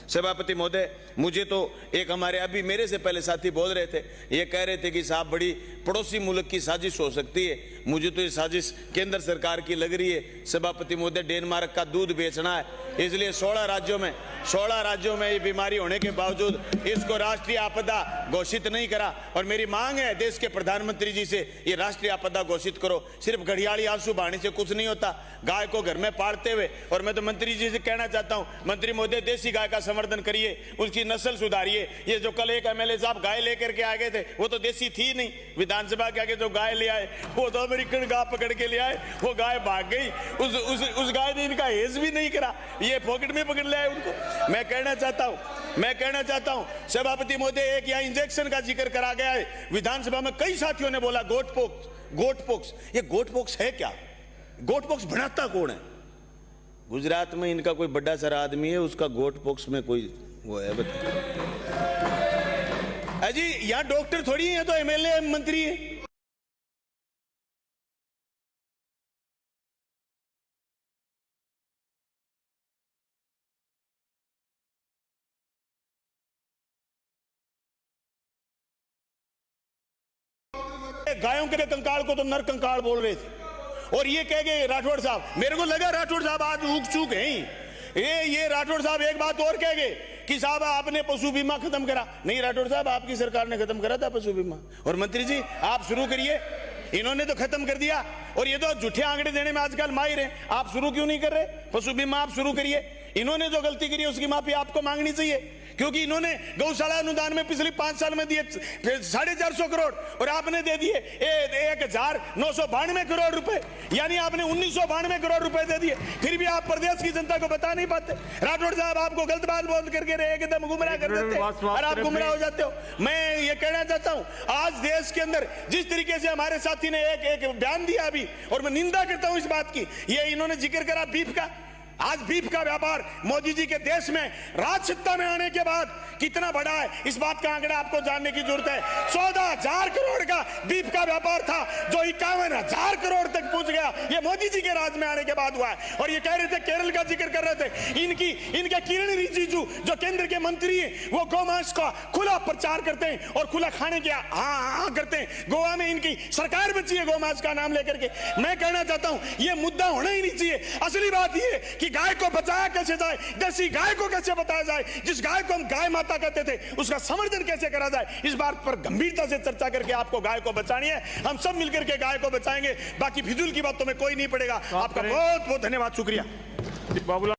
सभापति महोदय, मुझे तो एक हमारे अभी मेरे से पहले साथी बोल रहे थे, ये कह रहे थे कि साहब बड़ी पड़ोसी मुल्क की साजिश हो सकती है। मुझे तो ये साजिश केंद्र सरकार की लग रही है। सभापति महोदय, डेनमार्क का दूध बेचना है, इसलिए 16 राज्यों में ये बीमारी होने के बावजूद इसको राष्ट्रीय आपदा घोषित नहीं करा। और मेरी मांग है देश के प्रधानमंत्री जी से, ये राष्ट्रीय आपदा घोषित करो। सिर्फ घड़ियाली आंसू बहाने से कुछ नहीं होता, गाय को घर में पालते हुए। और मैं तो मंत्री जी से कहना चाहता हूं, मंत्री महोदय, देसी गाय का संवर्धन करिए, उसकी नस्ल सुधारिए। ये जो कल एक एमएलए साहब गाय लेकर के आ गए थे, वो तो देसी थी नहीं। विधानसभा के आगे जो गाय ले आए, वो तो अमेरिकन गाय पकड़ के ले आए, वो गाय भाग गई। उस गाय ने इनका हेज भी नहीं करा, ये पॉकेट में पकड़ ले आए उनको। मैं कहना चाहता हूं सभापति महोदय, एक यहाँ इंजेक्शन का जिक्र करा गया है विधानसभा में, कई साथियों ने बोला गोट पोक्स। ये गोट पोक्स है क्या? गोट पोक्स बनाता कौन है? गुजरात में इनका कोई बड़ा सारा आदमी है, उसका गोट पोक्स में कोई वो है, बताइए। अजी यहाँ डॉक्टर थोड़ी है, तो एमएलए मंत्री है। गायों के कंकाल को तो नर कंकाल बोल रहे थे, और ये कह गए राठौड़ साहब, मेरे को लगा राठौड़ साहब आज ऊक चूक हैं। ये राठौड़ साहब एक बात और कह गए कि साहब आपने पशु बीमा खत्म करा। नहीं राठौड़ साहब, आपकी सरकार ने खत्म करा था पशु बीमा, और मंत्री जी आप शुरू करिए। इन्होंने तो खत्म कर दिया, और ये तो झूठे आंकड़े देने में आजकल माहिर हैं। आप शुरू क्यों नहीं कर रहे? पशु बीमा आप शुरू करिए। इन्होंने जो गलती करी उसकी माफी आपको मांगनी चाहिए, क्योंकि इन्होंने गौशाला अनुदान में पिछले 5 साल में दिए 450 करोड़, और आपने दे दिए 1992 करोड़ रुपए, यानी आपने 1992 करोड़ रुपए दे दिए। फिर भी आप प्रदेश की जनता को बता नहीं पाते। राठौड़ साहब आपको गलत बात बोल करके एकदम गुमराह कर देते और आप गुमराह हो जाते हो। मैं ये कहना चाहता हूं, आज देश के अंदर जिस तरीके से हमारे साथी ने एक बयान दिया अभी, और मैं निंदा करता हूं इस बात की, ये इन्होंने जिक्र करा बीफ का। आज बीफ का व्यापार मोदी जी के देश में राज सत्ता में आने के बाद कितना बढ़ा है, इस बात का आंकड़ा आपको जानने की जरूरत है। 14,000 करोड़ का बीफ का व्यापार था, जो 51,000 करोड़ तक पहुंच गया, ये मोदी जी के राज में आने के बाद हुआ है। और ये कह रहे थे, केरल का जिक्र कर रहे थे, इनके किरण रिजिजू जो केंद्र के मंत्री हैं, वो गौमांस का खुला प्रचार करते हैं और खुला खाने के हाँ करते हैं। गोवा में इनकी सरकार बची है गौमांस का नाम लेकर के। मैं कहना चाहता हूं, ये मुद्दा होना ही नहीं चाहिए। असली बात ये कि गाय को बचाया कैसे जाए, देसी गाय को कैसे बताया जाए, जिस गाय को हम गाय माता कहते थे उसका संवर्धन कैसे करा जाए, इस बात पर गंभीरता से चर्चा करके आपको गाय को बचानी है। हम सब मिलकर के गाय को बचाएंगे, बाकी फिजूल की बातों में कोई नहीं पड़ेगा। आपका बहुत बहुत धन्यवाद, शुक्रिया।